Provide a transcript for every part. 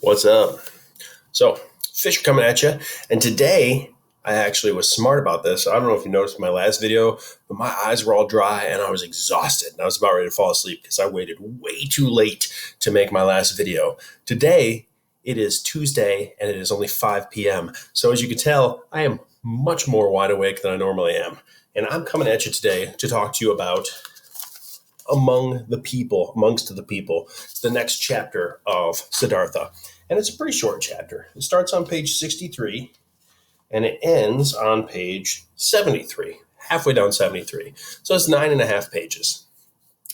What's up? So, fish are coming at you. And today, I actually was smart about this. I don't know if you noticed in my last video, but my eyes were all dry and I was exhausted. And I was about ready to fall asleep because I waited way too late to make my last video. Today, it is Tuesday and it is only 5 p.m. So as you can tell, I am much more wide awake than I normally am. And I'm coming at you today to talk to you about amongst the people, the next chapter of Siddhartha. And it's a pretty short chapter. It starts on page 63 and it ends on page 73, halfway down 73. So it's 9.5 pages.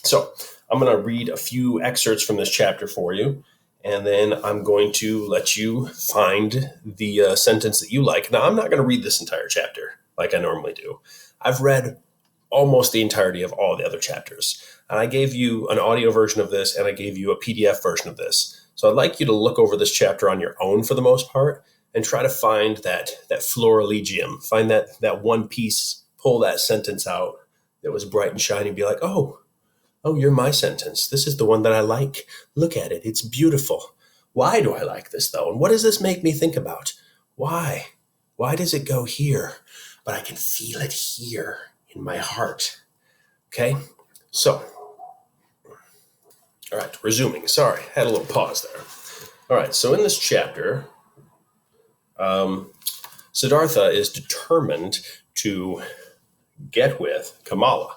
So I'm going to read a few excerpts from this chapter for you, and then I'm going to let you find the sentence that you like. Now, I'm not going to read this entire chapter like I normally do. I've read almost the entirety of all the other chapters. And I gave you an audio version of this, and I gave you a PDF version of this. So I'd like you to look over this chapter on your own for the most part and try to find that florilegium, find that one piece, pull that sentence out that was bright and shiny, and be like, oh, you're my sentence. This is the one that I like. Look at it. It's beautiful. Why do I like this, though? And what does this make me think about? Why? Why does it go here? But I can feel it here in my heart. Okay? So, all right, resuming. Sorry, had a little pause there. All right, so in this chapter, Siddhartha is determined to get with Kamala.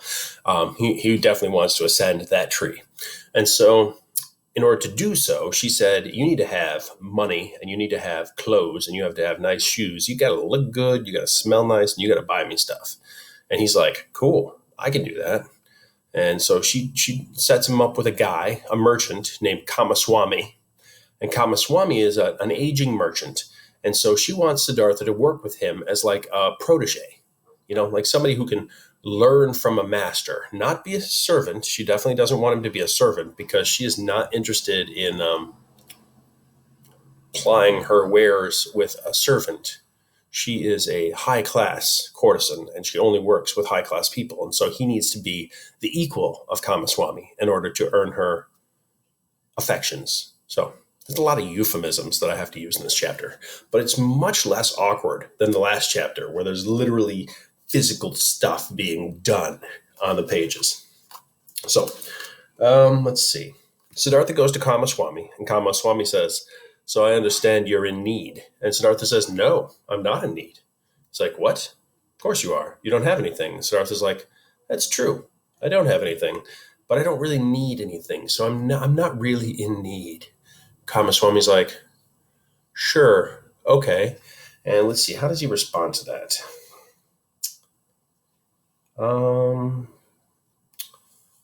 He definitely wants to ascend that tree. And so in order to do so, she said, you need to have money and you need to have clothes and you have to have nice shoes. You got to look good, you got to smell nice, and you got to buy me stuff. And he's like, cool, I can do that. And so she sets him up with a guy, a merchant named Kamaswami. And Kamaswami is an aging merchant. And so she wants Siddhartha to work with him as like a protege, like somebody who can learn from a master, not be a servant. She definitely doesn't want him to be a servant because she is not interested in plying her wares with a servant. She is a high-class courtesan, and she only works with high-class people. And so he needs to be the equal of Kamaswami in order to earn her affections. So there's a lot of euphemisms that I have to use in this chapter, but it's much less awkward than the last chapter where there's literally physical stuff being done on the pages. So let's see. Siddhartha goes to Kamaswami, and Kamaswami says, so I understand you're in need. And Siddhartha says, no, I'm not in need. It's like, what? Of course you are. You don't have anything. Siddhartha's like, that's true. I don't have anything, but I don't really need anything. So I'm not really in need. Kamaswami's like, sure, okay. And let's see, how does he respond to that?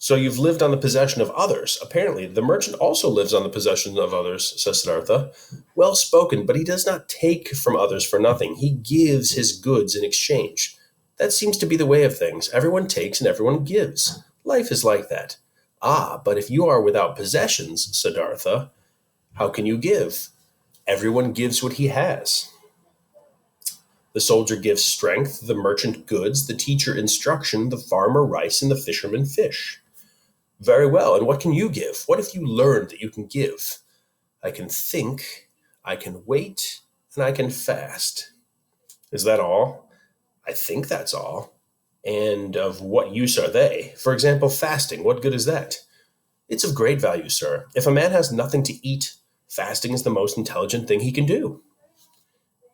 So you've lived on the possession of others. Apparently, the merchant also lives on the possession of others, says Siddhartha. Well spoken, but he does not take from others for nothing. He gives his goods in exchange. That seems to be the way of things. Everyone takes and everyone gives. Life is like that. Ah, but if you are without possessions, Siddhartha, how can you give? Everyone gives what he has. The soldier gives strength, the merchant goods, the teacher instruction, the farmer rice, and the fisherman fish. Very well, and what can you give? What if you learned that you can give? I can think, I can wait, and I can fast. Is that all? I think that's all. And of what use are they? For example, fasting, what good is that? It's of great value, sir. If a man has nothing to eat, fasting is the most intelligent thing he can do.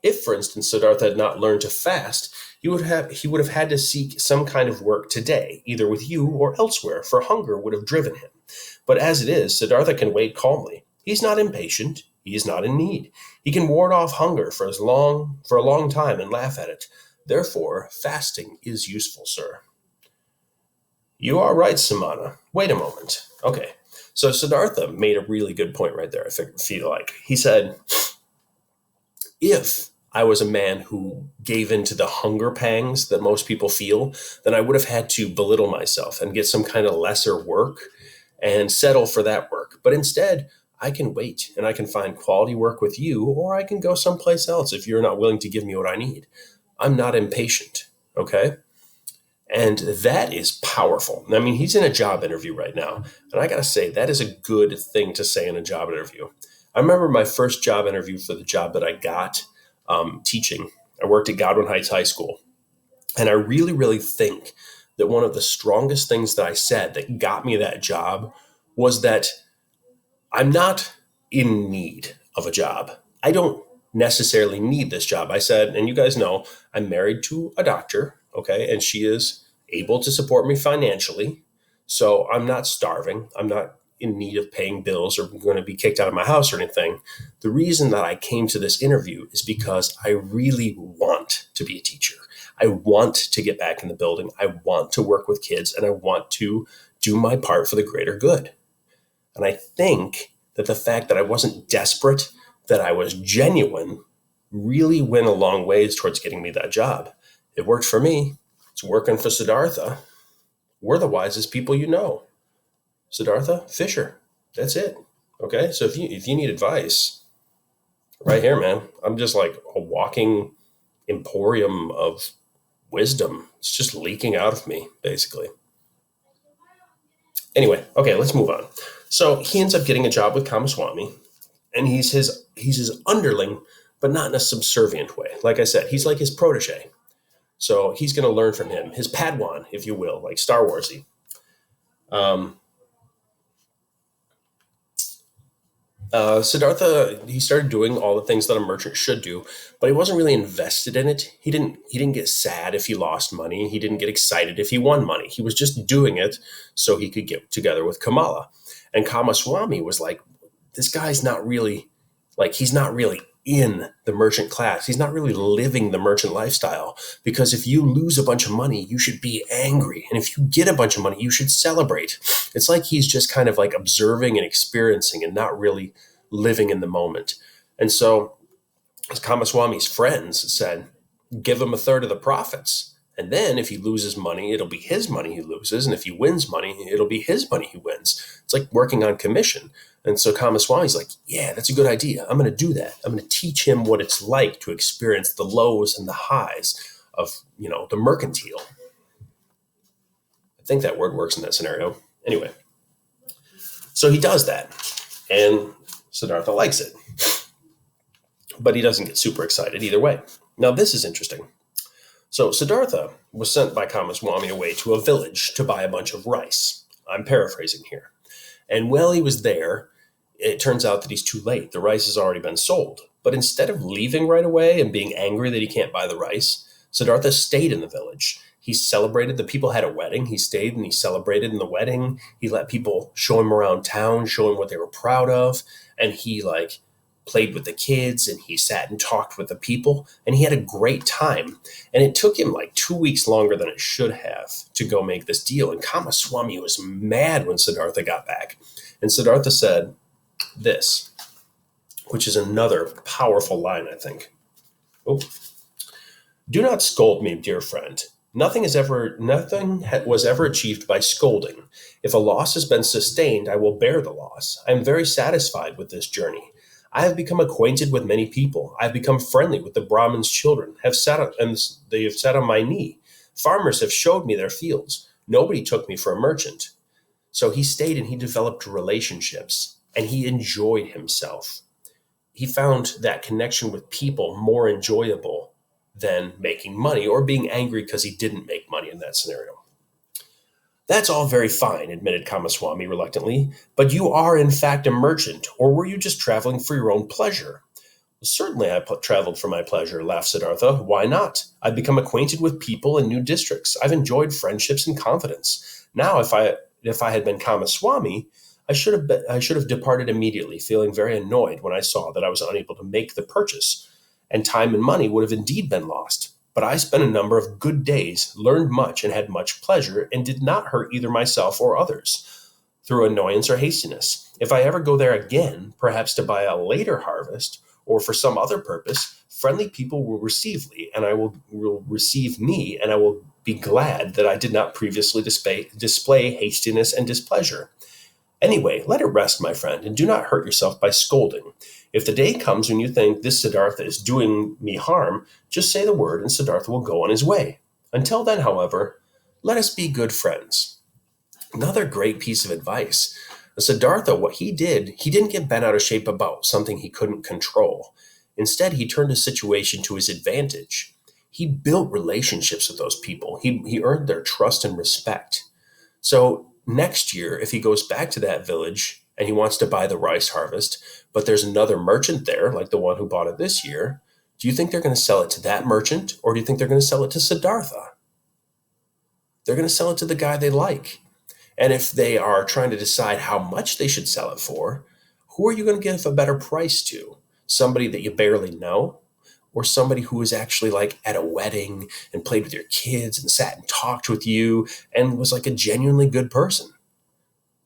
If, for instance, Siddhartha had not learned to fast, he would have had to seek some kind of work today, either with you or elsewhere, for hunger would have driven him. But as it is, Siddhartha can wait calmly. He's not impatient. He is not in need. He can ward off hunger for a long time and laugh at it. Therefore, fasting is useful, sir. You are right, Samana. Wait a moment. Okay. So Siddhartha made a really good point right there, I feel like. He said, if I was a man who gave in to the hunger pangs that most people feel, then I would have had to belittle myself and get some kind of lesser work and settle for that work. But instead, I can wait and I can find quality work with you, or I can go someplace else if you're not willing to give me what I need. I'm not impatient, okay? And that is powerful. I mean, he's in a job interview right now. And I got to say, that is a good thing to say in a job interview. I remember my first job interview for the job that I got teaching. I worked at Godwin Heights High School. And I really, really think that one of the strongest things that I said that got me that job was that I'm not in need of a job. I don't necessarily need this job. I said, and you guys know, I'm married to a doctor, okay, and she is able to support me financially. So I'm not starving. I'm not in need of paying bills or going to be kicked out of my house or anything. The reason that I came to this interview is because I really want to be a teacher. I want to get back in the building. I want to work with kids, and I want to do my part for the greater good. And I think that the fact that I wasn't desperate, that I was genuine, really went a long ways towards getting me that job. It worked for me. It's working for Siddhartha. We're the wisest people you know. Siddhartha, Fisher. That's it. Okay? So if you need advice, right here, man, I'm just like a walking emporium of wisdom. It's just leaking out of me, basically. Anyway, okay, let's move on. So he ends up getting a job with Kamaswami, and he's his underling, but not in a subservient way. Like I said, he's like his protege. So he's going to learn from him, his Padawan, if you will, like Star Warsy. Siddhartha, he started doing all the things that a merchant should do, but he wasn't really invested in it. He didn't get sad if he lost money. He didn't get excited if he won money. He was just doing it so he could get together with Kamala. And Kamaswami was like, this guy's not really, like, he's not really in the merchant class. He's not really living the merchant lifestyle, because if you lose a bunch of money, you should be angry. And if you get a bunch of money, you should celebrate. It's like he's just kind of like observing and experiencing and not really living in the moment. And so Kamaswami's friends said, give him a third of the profits. And then if he loses money, it'll be his money he loses. And if he wins money, it'll be his money he wins. It's like working on commission. And so Kamaswami's like, yeah, that's a good idea. I'm going to do that. I'm going to teach him what it's like to experience the lows and the highs of, the mercantile. I think that word works in that scenario. Anyway, so he does that. And Siddhartha likes it. But he doesn't get super excited either way. Now, this is interesting. So Siddhartha was sent by Kamaswami away to a village to buy a bunch of rice. I'm paraphrasing here. And while he was there, it turns out that he's too late. The rice has already been sold. But instead of leaving right away and being angry that he can't buy the rice, Siddhartha stayed in the village. He celebrated. The people had a wedding. He stayed and he celebrated in the wedding. He let people show him around town, show him what they were proud of. And he played with the kids, and he sat and talked with the people, and he had a great time. And it took him 2 weeks longer than it should have to go make this deal. And Kamaswami was mad when Siddhartha got back. And Siddhartha said this, which is another powerful line, I think. Oh. Do not scold me, dear friend. Nothing was ever achieved by scolding. If a loss has been sustained, I will bear the loss. I am very satisfied with this journey. I have become acquainted with many people. I have become friendly with the Brahmin's children, and they have sat on my knee. Farmers have showed me their fields. Nobody took me for a merchant. So he stayed and he developed relationships, and he enjoyed himself. He found that connection with people more enjoyable than making money or being angry because he didn't make money in that scenario. That's all very fine, admitted Kamaswami reluctantly, but you are in fact a merchant, or were you just traveling for your own pleasure? Certainly I traveled for my pleasure, laughed Siddhartha. Why not? I've become acquainted with people in new districts. I've enjoyed friendships and confidence. Now, if I had been Kamaswami, I should have departed immediately, feeling very annoyed when I saw that I was unable to make the purchase, and time and money would have indeed been lost. But I spent a number of good days, learned much, and had much pleasure, and did not hurt either myself or others through annoyance or hastiness. If I ever go there again, perhaps to buy a later harvest or for some other purpose, friendly people will receive me, and I will receive me, and I will be glad that I did not previously display hastiness and displeasure. Anyway, let it rest, my friend, and do not hurt yourself by scolding. If the day comes when you think this Siddhartha is doing me harm, just say the word and Siddhartha will go on his way. Until then, however, let us be good friends. Another great piece of advice. Siddhartha, what he did, he didn't get bent out of shape about something he couldn't control. Instead, he turned the situation to his advantage. He built relationships with those people. He earned their trust and respect. So next year, if he goes back to that village and he wants to buy the rice harvest, but there's another merchant there, like the one who bought it this year, do you think they're going to sell it to that merchant, or do you think they're going to sell it to Siddhartha? They're going to sell it to the guy they like. And if they are trying to decide how much they should sell it for, who are you going to give a better price to? Somebody that you barely know, or somebody who was actually like at a wedding and played with your kids and sat and talked with you and was like a genuinely good person?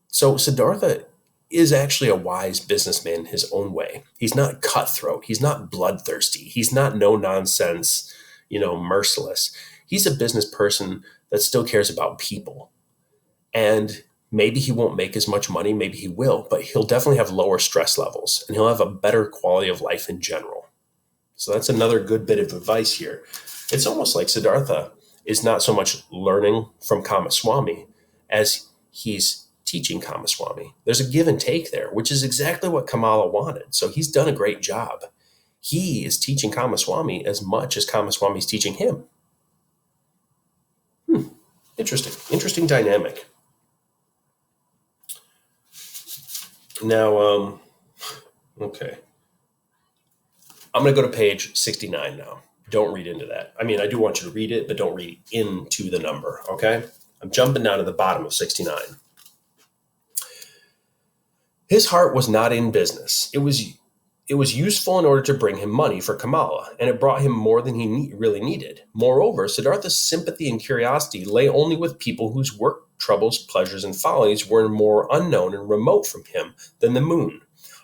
So Siddhartha is actually a wise businessman in his own way. He's not cutthroat. He's not bloodthirsty. He's not no nonsense, merciless. He's a business person that still cares about people. And maybe he won't make as much money, maybe he will, but he'll definitely have lower stress levels and he'll have a better quality of life in general. So that's another good bit of advice here. It's almost like Siddhartha is not so much learning from Kamaswami as he's teaching Kamaswami. There's a give and take there, which is exactly what Kamala wanted. So he's done a great job. He is teaching Kamaswami as much as Kamaswami is teaching him. Interesting dynamic. Now, okay. I'm going to go to page 69 now. Don't read into that. I mean, I do want you to read it, but don't read into the number, okay? I'm jumping down to the bottom of 69. His heart was not in business. It was useful in order to bring him money for Kamala, and it brought him more than he really needed. Moreover, Siddhartha's sympathy and curiosity lay only with people whose work, troubles, pleasures, and follies were more unknown and remote from him than the moon.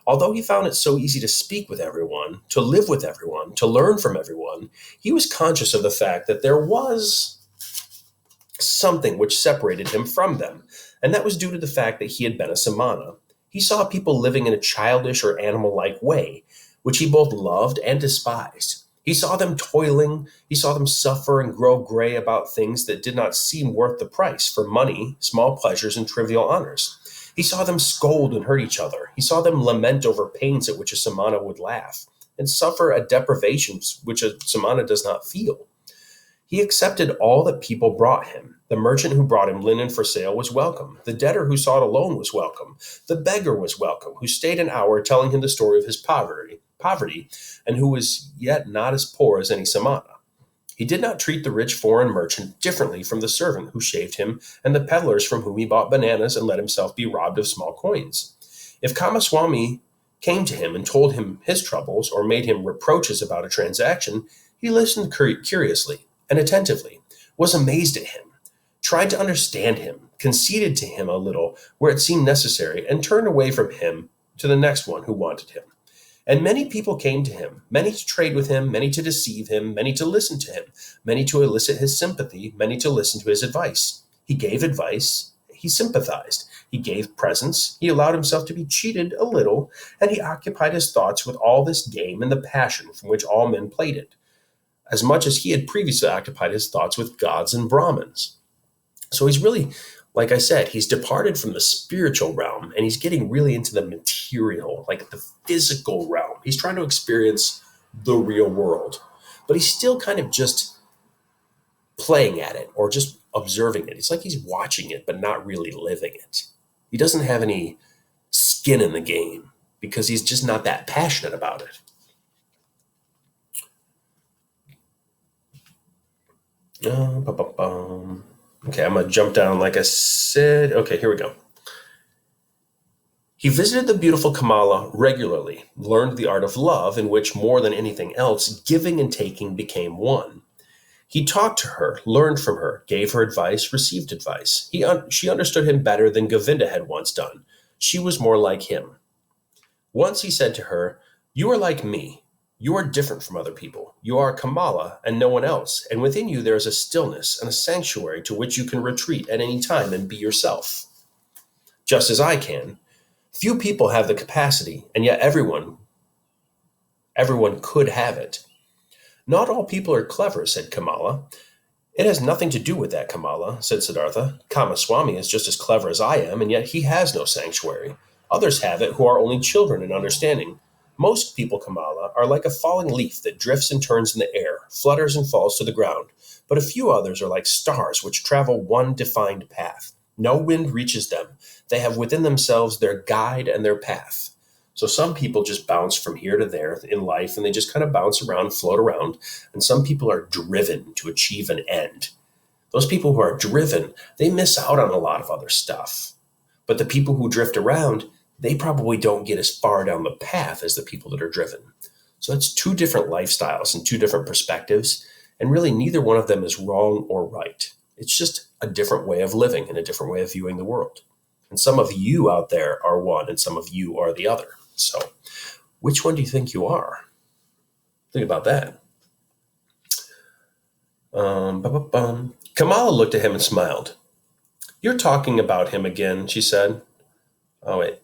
Although he found it so easy to speak with everyone, to live with everyone, to learn from everyone, he was conscious of the fact that there was something which separated him from them, and that was due to the fact that he had been a samana. He saw people living in a childish or animal-like way, which he both loved and despised. He saw them toiling, he saw them suffer and grow gray about things that did not seem worth the price for money, small pleasures, and trivial honors. He saw them scold and hurt each other. He saw them lament over pains at which a samana would laugh, and suffer at deprivations which a samana does not feel. He accepted all that people brought him. The merchant who brought him linen for sale was welcome. The debtor who sought a loan was welcome. The beggar was welcome, who stayed an hour telling him the story of his poverty, and who was yet not as poor as any samana. He did not treat the rich foreign merchant differently from the servant who shaved him and the peddlers from whom he bought bananas and let himself be robbed of small coins. If Kamaswami came to him and told him his troubles or made him reproaches about a transaction, he listened curiously and attentively, was amazed at him, tried to understand him, conceded to him a little where it seemed necessary, and turned away from him to the next one who wanted him. And many people came to him, many to trade with him, many to deceive him, many to listen to him, many to elicit his sympathy, many to listen to his advice. He gave advice, he sympathized, he gave presents, he allowed himself to be cheated a little, and he occupied his thoughts with all this game and the passion from which all men played it, as much as he had previously occupied his thoughts with gods and Brahmins. So he's really, like I said, he's departed from the spiritual realm and he's getting really into the material, like the physical realm. He's trying to experience the real world, but he's still kind of just playing at it or just observing it. It's like he's watching it, but not really living it. He doesn't have any skin in the game because he's just not that passionate about it. Okay, I'm going to jump down like I said. Okay, here we go. He visited the beautiful Kamala regularly, learned the art of love in which, more than anything else, giving and taking became one. He talked to her, learned from her, gave her advice, received advice. She understood him better than Govinda had once done. She was more like him. Once he said to her, "You are like me. You are different from other people. You are Kamala and no one else, and within you there is a stillness and a sanctuary to which you can retreat at any time and be yourself. Just as I can. Few people have the capacity, and yet everyone could have it." "Not all people are clever," said Kamala. It has nothing to do with that, Kamala, said Siddhartha. Kamaswami is just as clever as I am, and yet he has no sanctuary. Others have it who are only children in understanding. Most people, Kamala, are like a falling leaf that drifts and turns in the air, flutters and falls to the ground. But a few others are like stars which travel one defined path. No wind reaches them. They have within themselves their guide and their path. So some people just bounce from here to there in life, and they just kind of bounce around, float around. And some people are driven to achieve an end. Those people who are driven, they miss out on a lot of other stuff. But the people who drift around, they probably don't get as far down the path as the people that are driven. So it's two different lifestyles and two different perspectives. And really, neither one of them is wrong or right. It's just a different way of living and a different way of viewing the world. And some of you out there are one, and some of you are the other. So, which one do you think you are? Think about that. Kamala looked at him and smiled. You're talking about him again, she said. Oh, wait.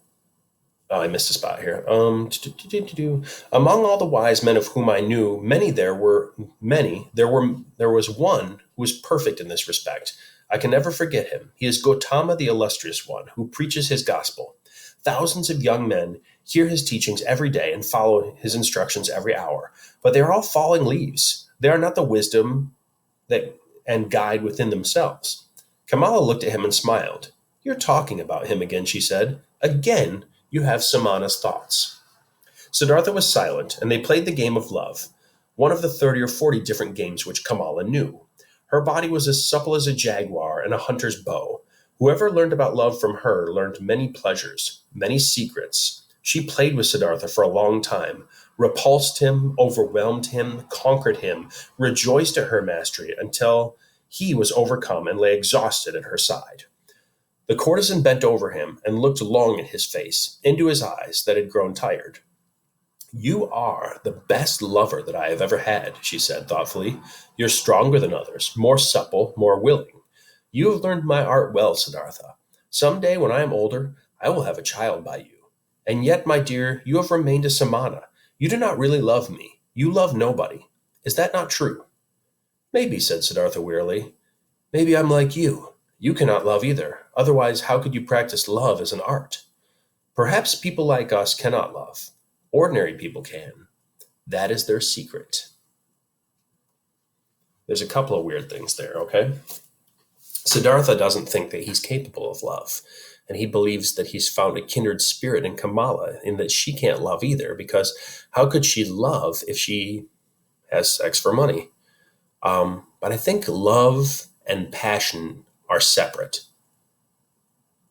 Oh, I missed a spot here. Among all the wise men of whom I knew, there was one who was perfect in this respect. I can never forget him. He is Gautama, the illustrious one, who preaches his gospel. Thousands of young men hear his teachings every day and follow his instructions every hour, but they are all falling leaves. They are not the wisdom that and guide within themselves. Kamala looked at him and smiled. You're talking about him again, she said. Again, you have Samana's thoughts. Siddhartha was silent, and they played the game of love, one of the 30 or 40 different games which Kamala knew. Her body was as supple as a jaguar and a hunter's bow. Whoever learned about love from her learned many pleasures, many secrets. She played with Siddhartha for a long time, repulsed him, overwhelmed him, conquered him, rejoiced at her mastery until he was overcome and lay exhausted at her side. The courtesan bent over him and looked long at his face, into his eyes that had grown tired. You are the best lover that I have ever had, she said thoughtfully. You're stronger than others, more supple, more willing. You have learned my art well, Siddhartha. Some day when I am older, I will have a child by you. And yet, my dear, you have remained a samana. You do not really love me. You love nobody. Is that not true? Maybe, said Siddhartha wearily. Maybe I'm like you. You cannot love either. Otherwise, how could you practice love as an art? Perhaps people like us cannot love. Ordinary people can. That is their secret. There's a couple of weird things there, okay? Siddhartha doesn't think that he's capable of love, and he believes that he's found a kindred spirit in Kamala, in that she can't love either, because how could she love if she has sex for money? But I think love and passion are separate.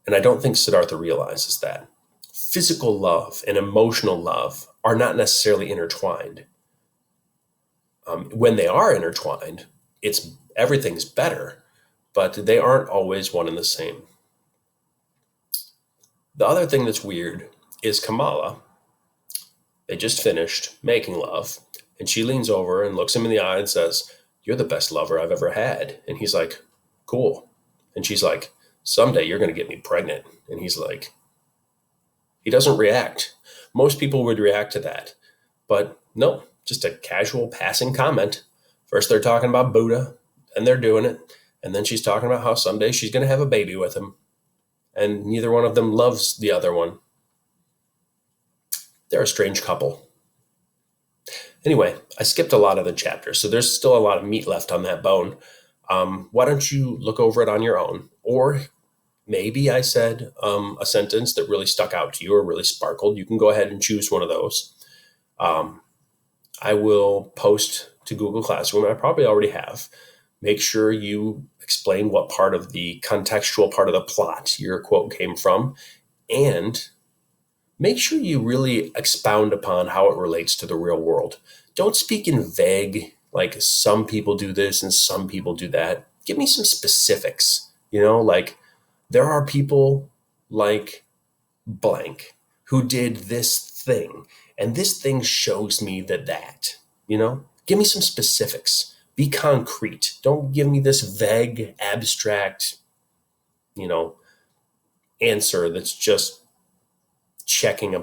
And I don't think Siddhartha realizes that. Physical love and emotional love are not necessarily intertwined. When they are intertwined, everything's better, but they aren't always one and the same. The other thing that's weird is Kamala. They just finished making love, and she leans over and looks him in the eye and says, "You're the best lover I've ever had." And he's like, "Cool." And she's like, "Someday you're going to get me pregnant." And he's like, he doesn't react. Most people would react to that. But no, just a casual passing comment. First they're talking about Buddha, and they're doing it. And then she's talking about how someday she's going to have a baby with him. And neither one of them loves the other one. They're a strange couple. Anyway, I skipped a lot of the chapters, so there's still a lot of meat left on that bone. Why don't you look over it on your own? Or maybe I said a sentence that really stuck out to you or really sparkled. You can go ahead and choose one of those. I will post to Google Classroom. I probably already have. Make sure you explain what part of the contextual part of the plot your quote came from, and make sure you really expound upon how it relates to the real world. Don't speak in vague, like some people do this and some people do that. Give me some specifics, like there are people like blank who did this thing, and this thing shows me that, give me some specifics. Be concrete. Don't give me this vague, abstract, answer that's just checking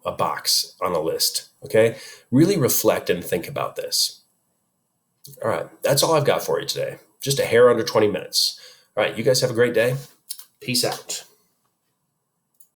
a box on a list, okay? Really reflect and think about this. All right, that's all I've got for you today. just a hair under 20 minutes. All right, you guys have a great day. Peace out.